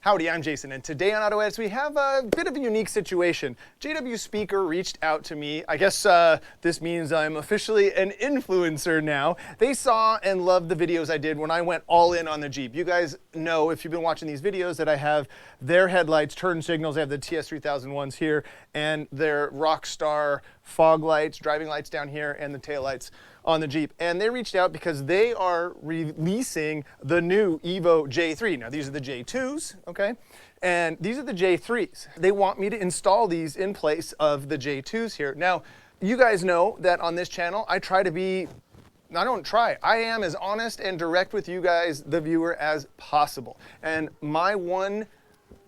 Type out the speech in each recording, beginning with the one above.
Howdy, I'm Jason, and today on AutoEdits we have a bit of a unique situation. jwspeaker reached out to me. I guess this means I'm officially an influencer now. They saw and loved the videos I did when I went all in on the Jeep. You guys know, if you've been watching these videos, that I have their headlights, turn signals. I have the TS3001s here, and their Rockstar fog lights, driving lights down here, and the tail lights on the Jeep. And they reached out because they are releasing the new Evo J3. Now these are the J2s, okay? And these are the J3s. They want me to install these in place of the J2s here. Now, you guys know that on this channel, I am as honest and direct with you guys, the viewer, as possible. And my one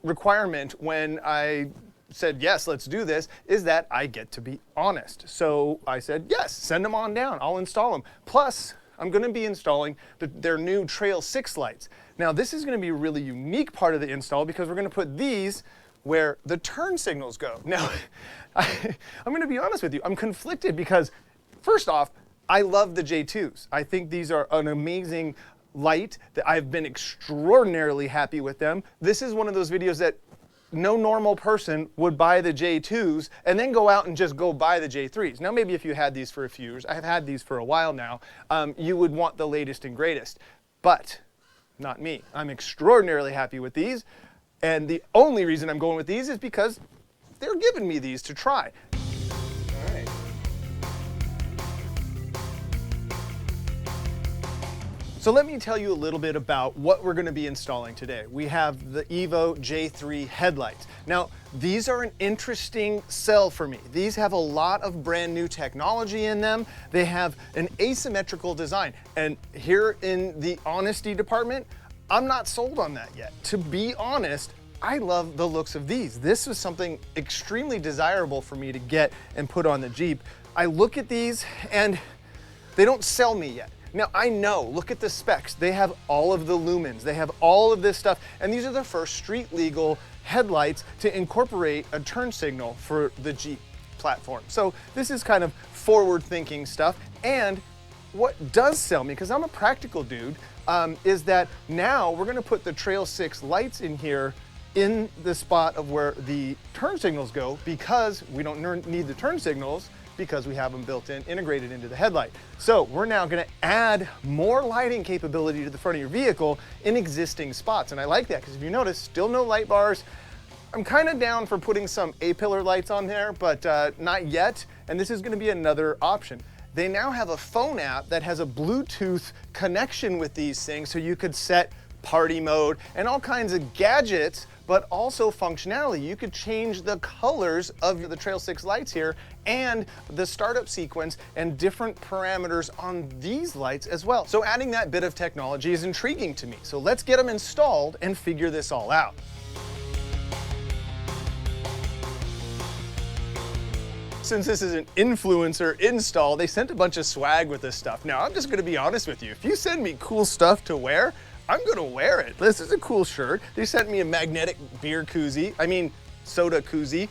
requirement when I said, yes, let's do this, is that I get to be honest. So I said, yes, send them on down. I'll install them. Plus, I'm going to be installing their new Trail 6 lights. Now, this is going to be a really unique part of the install because we're going to put these where the turn signals go. Now, I'm going to be honest with you. I'm conflicted because, first off, I love the J2s. I think these are an amazing light. That I've been extraordinarily happy with them. This is one of those videos that no normal person would buy the J2s and then go out and just go buy the J3s. Now, maybe if you had these for a few years, I've had these for a while now, you would want the latest and greatest. But not me. I'm extraordinarily happy with these. And the only reason I'm going with these is because they're giving me these to try. All right. So let me tell you a little bit about what we're going to be installing today. We have the Evo J-3 Headlights. Now, these are an interesting sell for me. These have a lot of brand new technology in them. They have an asymmetrical design. And here in the honesty department, I'm not sold on that yet. To be honest, I love the looks of these. This was something extremely desirable for me to get and put on the Jeep. I look at these and they don't sell me yet. Now, I know, look at the specs. They have all of the lumens. They have all of this stuff. And these are the first street legal headlights to incorporate a turn signal for the Jeep platform. So this is kind of forward thinking stuff. And what does sell me, because I'm a practical dude, is that now we're gonna put the Trail 6 lights in here in the spot of where the turn signals go, because we don't need the turn signals because we have them built in, integrated into the headlight. So we're now gonna add more lighting capability to the front of your vehicle in existing spots. And I like that, because if you notice, still no light bars. I'm kind of down for putting some A-pillar lights on there, but not yet. And this is gonna be another option. They now have a phone app that has a Bluetooth connection with these things, so you could set party mode and all kinds of gadgets, but also functionality. You could change the colors of the Trail 6 lights here and the startup sequence and different parameters on these lights as well. So adding that bit of technology is intriguing to me. So let's get them installed and figure this all out. Since this is an influencer install, they sent a bunch of swag with this stuff. Now, I'm just gonna be honest with you. If you send me cool stuff to wear, I'm gonna wear it. This is a cool shirt. They sent me a magnetic beer koozie, soda koozie,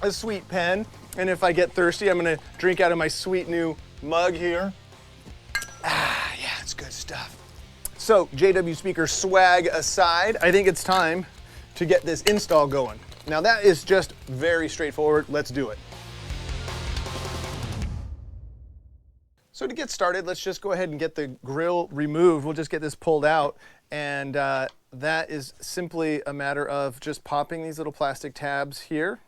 a sweet pen, and if I get thirsty, I'm gonna drink out of my sweet new mug here. Yeah, it's good stuff. So, jwspeaker swag aside, I think it's time to get this install going. Now that is just very straightforward. Let's do it. So to get started, let's just go ahead and get the grill removed. We'll just get this pulled out, and that is simply a matter of just popping these little plastic tabs here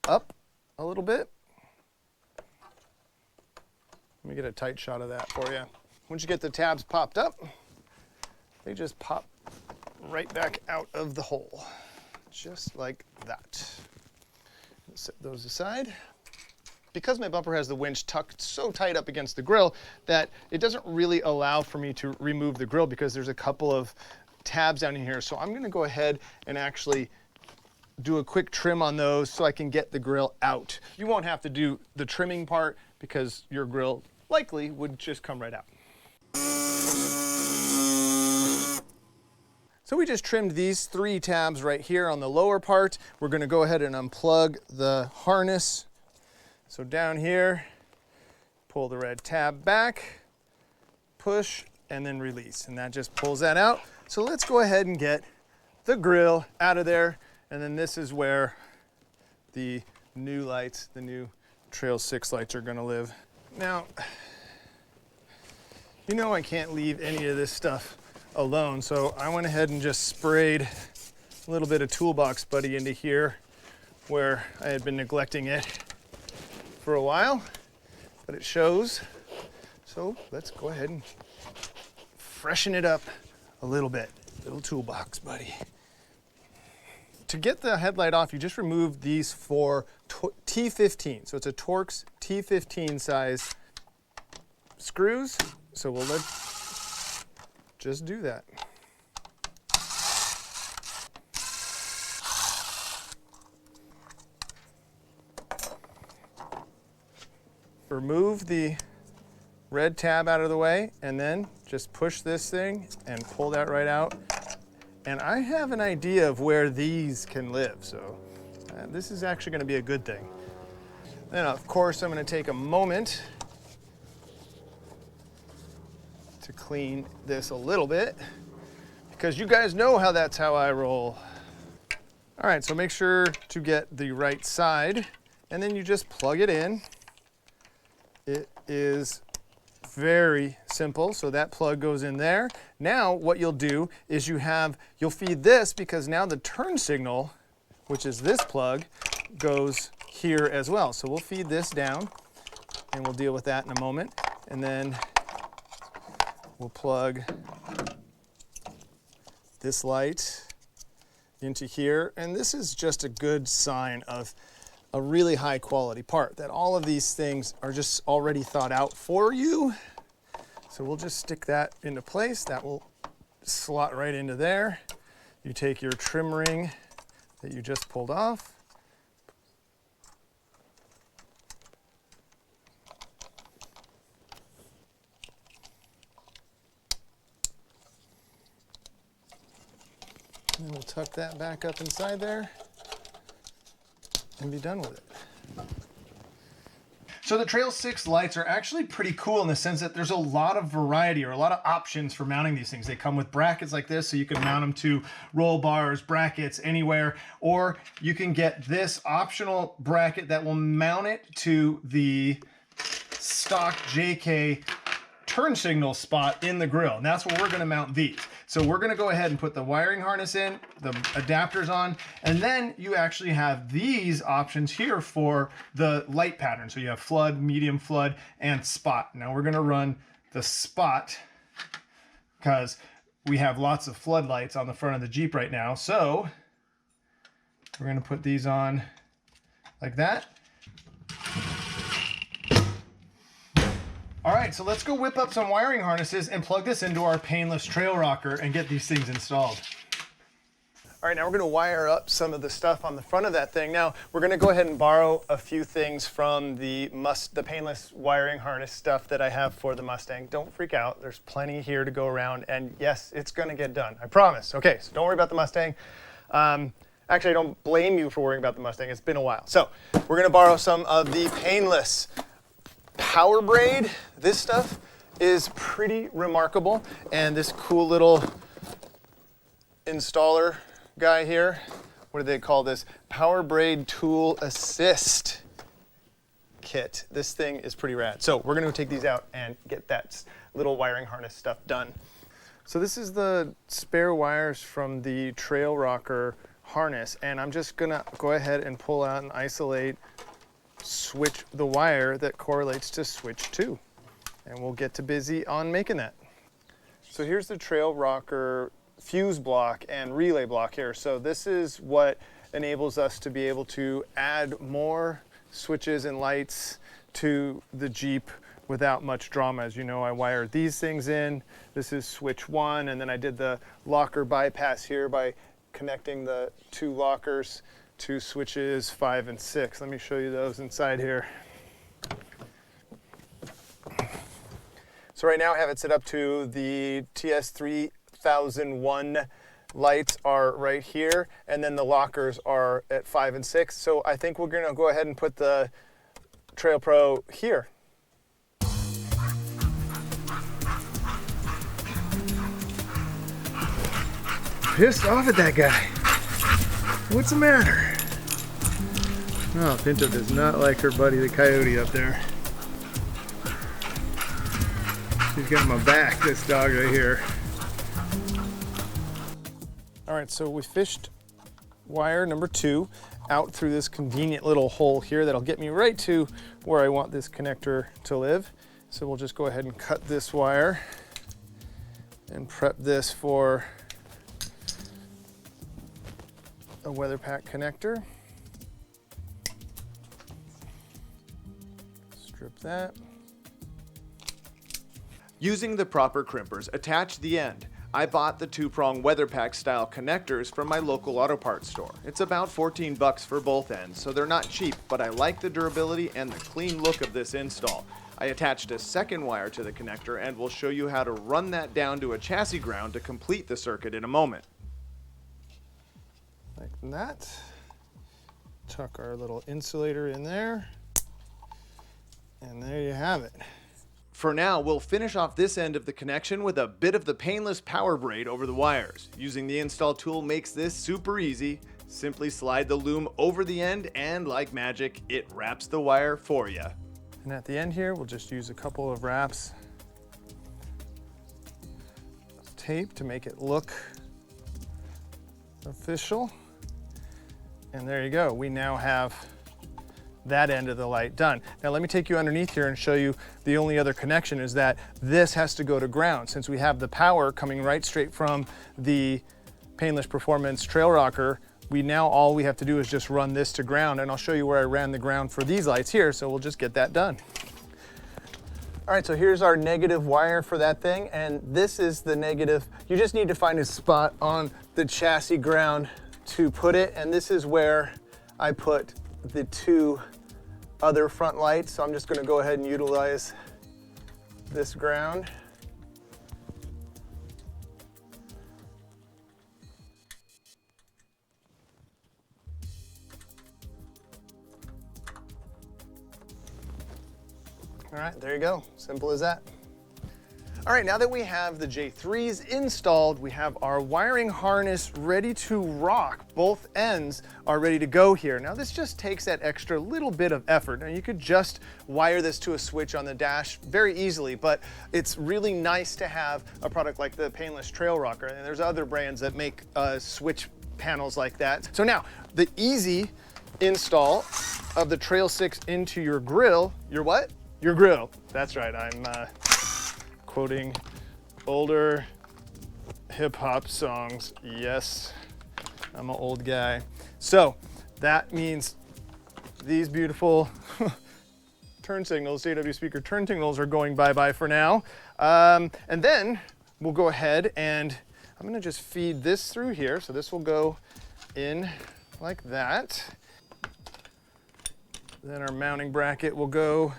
up a little bit. Let me get a tight shot of that for you. Once you get the tabs popped up, they just pop right back out of the hole, just like that. Let's set those aside. Because my bumper has the winch tucked so tight up against the grill that it doesn't really allow for me to remove the grill, because there's a couple of tabs down in here. So I'm gonna go ahead and actually do a quick trim on those so I can get the grill out. You won't have to do the trimming part because your grill likely would just come right out. So we just trimmed these 3 tabs right here on the lower part. We're gonna go ahead and unplug the harness. So down here, pull the red tab back, push, and then release. And that just pulls that out. So let's go ahead and get the grill out of there. And then this is where the new lights, the new Trail 6 lights are gonna live. Now, you know I can't leave any of this stuff alone, so I went ahead and just sprayed a little bit of Toolbox Buddy into here where I had been neglecting it for a while, but it shows. So let's go ahead and freshen it up a little bit. Little Toolbox Buddy. To get the headlight off, you just remove these four T15. So it's a Torx T15 size screws. So we'll just do that. Remove the red tab out of the way and then just push this thing and pull that right out. And I have an idea of where these can live, so this is actually going to be a good thing. Then of course I'm going to take a moment to clean this a little bit because you guys know that's how I roll. All right, so make sure to get the right side and then you just plug it in. It is very simple, so that plug goes in there. Now what you'll do is you'll feed this because now the turn signal, which is this plug, goes here as well. So we'll feed this down and we'll deal with that in a moment. And then we'll plug this light into here. And this is just a good sign of a really high quality part, that all of these things are just already thought out for you. So we'll just stick that into place. That will slot right into there. You take your trim ring that you just pulled off. And then we'll tuck that back up inside there and be done with it. So the Trail 6 lights are actually pretty cool in the sense that there's a lot of variety or a lot of options for mounting these things. They come with brackets like this, so you can mount them to roll bars, brackets, anywhere, or you can get this optional bracket that will mount it to the stock JK turn signal spot in the grill. And that's where we're gonna mount these. So we're gonna go ahead and put the wiring harness in, the adapters on, and then you actually have these options here for the light pattern. So you have flood, medium flood, and spot. Now we're gonna run the spot because we have lots of floodlights on the front of the Jeep right now. So we're gonna put these on like that. All right, so let's go whip up some wiring harnesses and plug this into our Painless Trail Rocker and get these things installed. All right, now we're gonna wire up some of the stuff on the front of that thing. Now, we're gonna go ahead and borrow a few things from the Painless wiring harness stuff that I have for the Mustang. Don't freak out, there's plenty here to go around, and yes, it's gonna get done, I promise. Okay, so don't worry about the Mustang. Actually, I don't blame you for worrying about the Mustang, it's been a while. So, we're gonna borrow some of the Painless Power braid. This stuff is pretty remarkable, and this cool little installer guy here, what do they call this? Power braid tool assist kit. This thing is pretty rad. So we're gonna go take these out and get that little wiring harness stuff done. So this is the spare wires from the Trail Rocker harness, and I'm just gonna go ahead and pull out and isolate the wire that correlates to switch 2, and we'll get to busy on making that. So here's the Trail Rocker fuse block and relay block here. So this is what enables us to be able to add more switches and lights to the Jeep without much drama. As you know, I wired these things in. This is switch 1, and then I did the locker bypass here by connecting the 2 lockers to switches 5 and 6. Let me show you those inside here. So right now I have it set up to the TS3001 lights are right here, and then the lockers are at 5 and 6. So I think we're gonna go ahead and put the Trail Pro here. pissed off at that guy. What's the matter? Oh, Pinto does not like her buddy the coyote up there. She's got my back, this dog right here. All right, so we fished wire number 2 out through this convenient little hole here that'll get me right to where I want this connector to live. So we'll just go ahead and cut this wire and prep this for a weather pack connector. Strip that. Using the proper crimpers, attach the end. I bought the 2-prong weather pack style connectors from my local auto parts store. It's about 14 bucks for both ends, so they're not cheap, but I like the durability and the clean look of this install. I attached a second wire to the connector and will show you how to run that down to a chassis ground to complete the circuit in a moment. Like that. Tuck our little insulator in there. And there you have it. For now, we'll finish off this end of the connection with a bit of the painless power braid over the wires. Using the install tool makes this super easy. Simply slide the loom over the end and like magic, it wraps the wire for you. And at the end here, we'll just use a couple of wraps of tape to make it look official. And there you go. We now have that end of the light done. Now let me take you underneath here and show you the only other connection is that this has to go to ground. Since we have the power coming right straight from the Painless Performance Trail Rocker, all we have to do is just run this to ground, and I'll show you where I ran the ground for these lights here, so we'll just get that done. All right, so here's our negative wire for that thing, and this is the negative. You just need to find a spot on the chassis ground to put it, and this is where I put the 2 other front lights. So I'm just going to go ahead and utilize this ground. All right, there you go. Simple as that. All right, now that we have the J3s installed, we have our wiring harness ready to rock. Both ends are ready to go here. Now this just takes that extra little bit of effort. Now you could just wire this to a switch on the dash very easily, but it's really nice to have a product like the Painless Trail Rocker. And there's other brands that make switch panels like that. So now the easy install of the Trail 6 into your grill. Your what? Your grill. That's right, I'm quoting older hip-hop songs. Yes, I'm an old guy. So that means these beautiful turn signals, jwspeaker turn signals, are going bye-bye for now. And then we'll go ahead and I'm gonna just feed this through here. So this will go in like that. Then our mounting bracket will go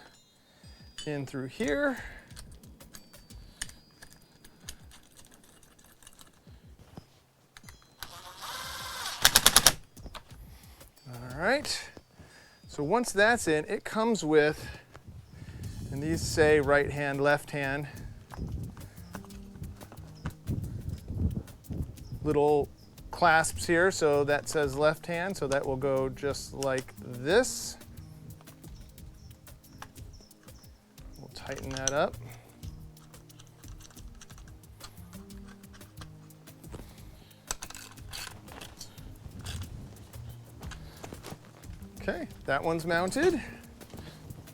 in through here. All right, so once that's in, it comes with, and these say right hand, left hand, little clasps here, so that says left hand, so that will go just like this. We'll tighten that up. Okay, that one's mounted.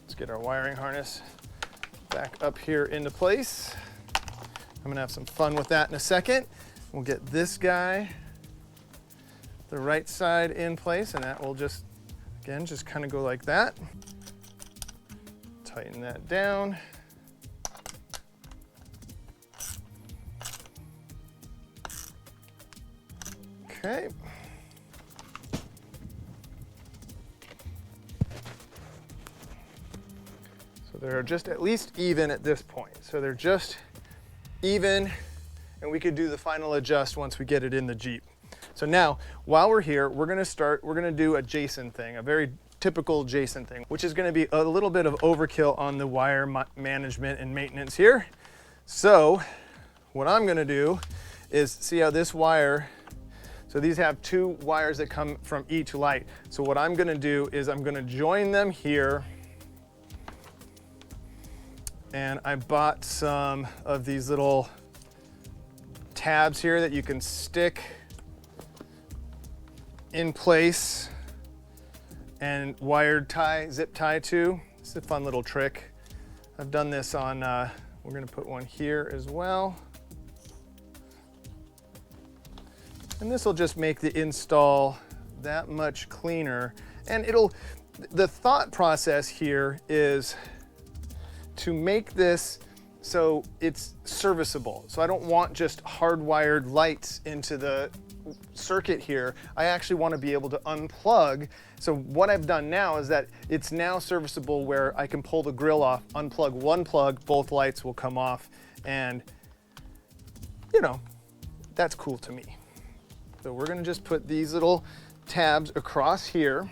Let's get our wiring harness back up here into place. I'm gonna have some fun with that in a second. We'll get this guy, the right side in place, and that will just, again, just kind of go like that. Tighten that down. Okay. So they're just at least even at this point. So they're just even, and we could do the final adjust once we get it in the Jeep. So now, while we're here, we're gonna do a Jason thing, a very typical Jason thing, which is gonna be a little bit of overkill on the wire management and maintenance here. So what I'm gonna do is, see how this wire So these have 2 wires that come from each light. So what I'm gonna do is I'm gonna join them here. And I bought some of these little tabs here that you can stick in place and zip tie to. It's a fun little trick. I've done this on, we're gonna put one here as well. And this will just make the install that much cleaner. And the thought process here is to make this so it's serviceable. So I don't want just hardwired lights into the circuit here. I actually want to be able to unplug. So what I've done now is that it's now serviceable where I can pull the grill off, unplug one plug, both lights will come off, and you know, that's cool to me. So we're gonna just put these little tabs across here,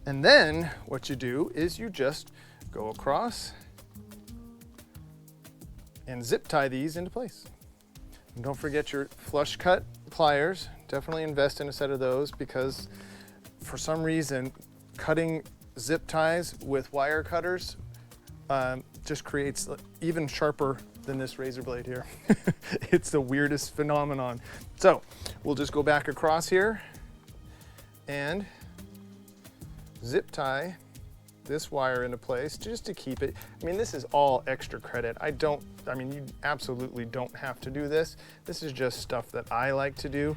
and then what you do is you just go across and zip tie these into place. And don't forget your flush cut pliers. Definitely invest in a set of those, because for some reason cutting zip ties with wire cutters just creates even sharper than this razor blade here. It's the weirdest phenomenon. So we'll just go back across here and zip tie this wire into place just to keep it. I mean, this is all extra credit. I mean, you absolutely don't have to do this. This is just stuff that I like to do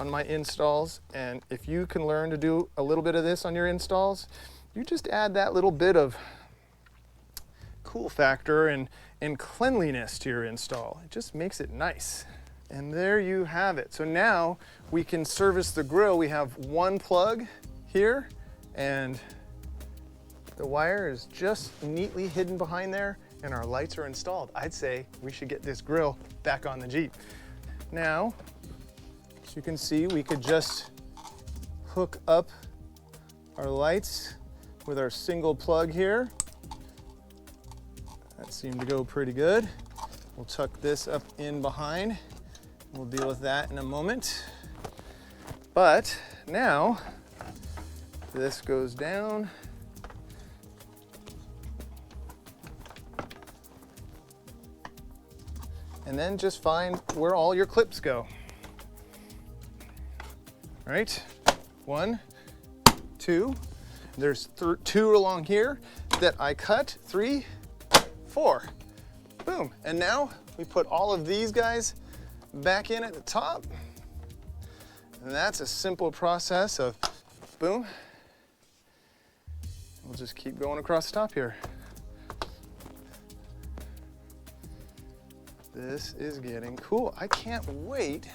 on my installs. And if you can learn to do a little bit of this on your installs, you just add that little bit of cool factor and cleanliness to your install. It just makes it nice. And there you have it. So now we can service the grill. We have one plug here, and the wire is just neatly hidden behind there, and our lights are installed. I'd say we should get this grill back on the Jeep. Now, as you can see, we could just hook up our lights with our single plug here. That seemed to go pretty good. We'll tuck this up in behind. We'll deal with that in a moment. But now, this goes down. And then just find where all your clips go. All right, 1, 2. There's 2 along here that I cut, 3, 4. Boom. And now we put all of these guys back in at the top. And that's a simple process of boom. We'll just keep going across the top here. This is getting cool. I can't wait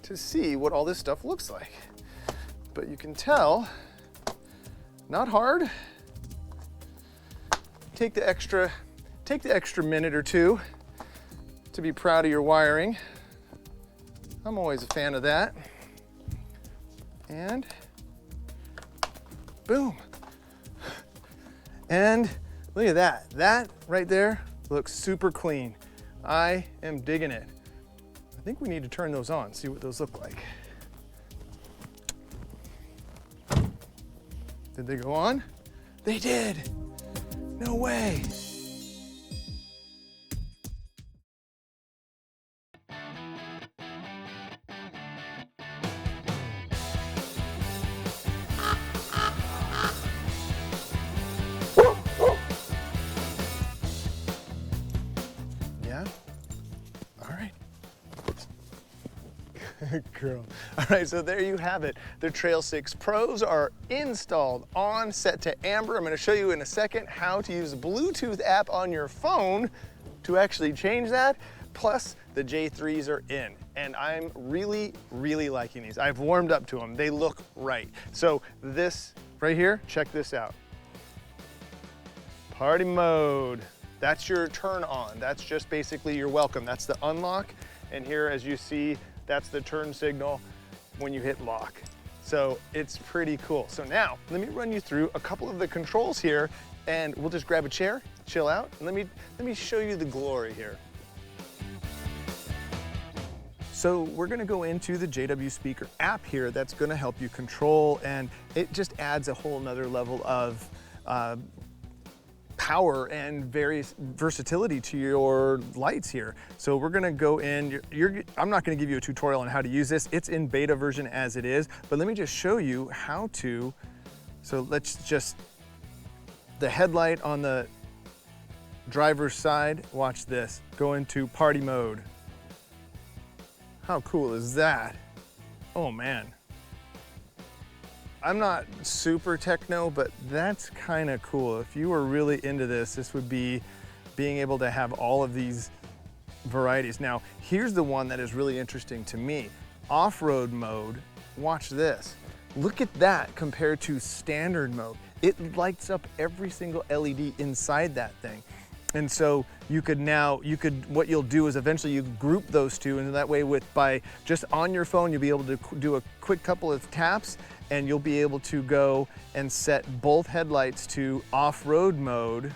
to see what all this stuff looks like. But you can tell, not hard. Take the extra minute or 2 to be proud of your wiring. I'm always a fan of that. And boom. And look at that. That right there looks super clean. I am digging it. I think we need to turn those on, see what those look like. Did they go on? They did. No way. Yeah? All right. Girl. All right, so there you have it. The Trail 6 Pros are installed, on, set to amber. I'm going to show you in a second how to use the Bluetooth app on your phone to actually change that. Plus, the J3s are in, and I'm really, really liking these. I've warmed up to them. They look right. So this right here, check this out. Party mode. That's your turn on. That's just basically your welcome. That's the unlock. And here, as you see, that's the turn signal when you hit lock. So it's pretty cool. So now let me run you through a couple of the controls here, and we'll just grab a chair, chill out, and let me show you the glory here. So we're gonna go into the jwspeaker app here that's gonna help you control, and it just adds a whole nother level of power and various versatility to your lights here. So we're gonna go in, I'm not gonna give you a tutorial on how to use this. It's in beta version as it is, but let me just show you how to. So let's just, the headlight on the driver's side, watch this, go into party mode. How cool is that? Oh man. I'm not super techno, but that's kind of cool. If you were really into this, this would be being able to have all of these varieties. Now, here's the one that is really interesting to me. Off-road mode, watch this. Look at that compared to standard mode. It lights up every single LED inside that thing. And so you could what you'll do is eventually you group those two, and that way by just on your phone, you'll be able to do a quick couple of taps, and you'll be able to go and set both headlights to off-road mode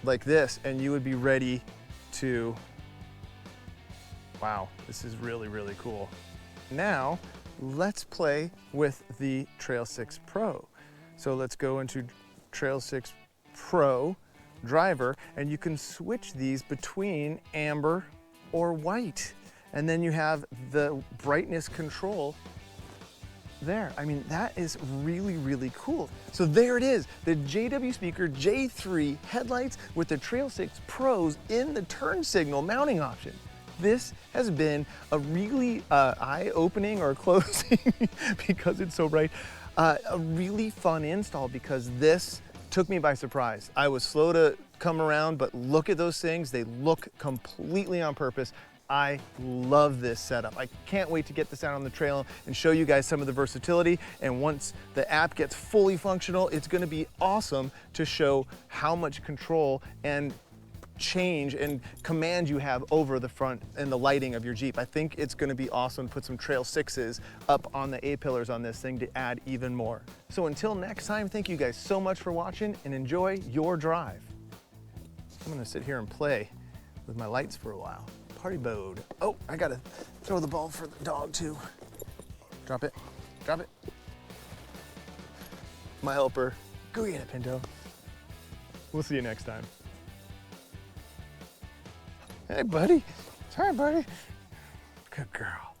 like this, and you would be ready to, wow, this is really, really cool. Now, let's play with the Trail 6 Pro. So let's go into Trail 6 Pro driver, and you can switch these between amber or white. And then you have the brightness control there. I mean, that is really, really cool. So there it is, the jwspeaker J3 headlights with the Trail 6 Pros in the turn signal mounting option. This has been a really eye-opening or closing because it's so bright, a really fun install because this took me by surprise. I was slow to come around, but look at those things. They look completely on purpose. I love this setup. I can't wait to get this out on the trail and show you guys some of the versatility. And once the app gets fully functional, it's gonna be awesome to show how much control and change and command you have over the front and the lighting of your Jeep. I think it's going to be awesome to put some Trail 6s up on the A-pillars on this thing to add even more. So until next time, thank you guys so much for watching and enjoy your drive. I'm going to sit here and play with my lights for a while. Party mode. Oh, I got to throw the ball for the dog too. Drop it. Drop it. My helper. Go get it, Pinto. We'll see you next time. Hey, buddy. Sorry, buddy. Good girl.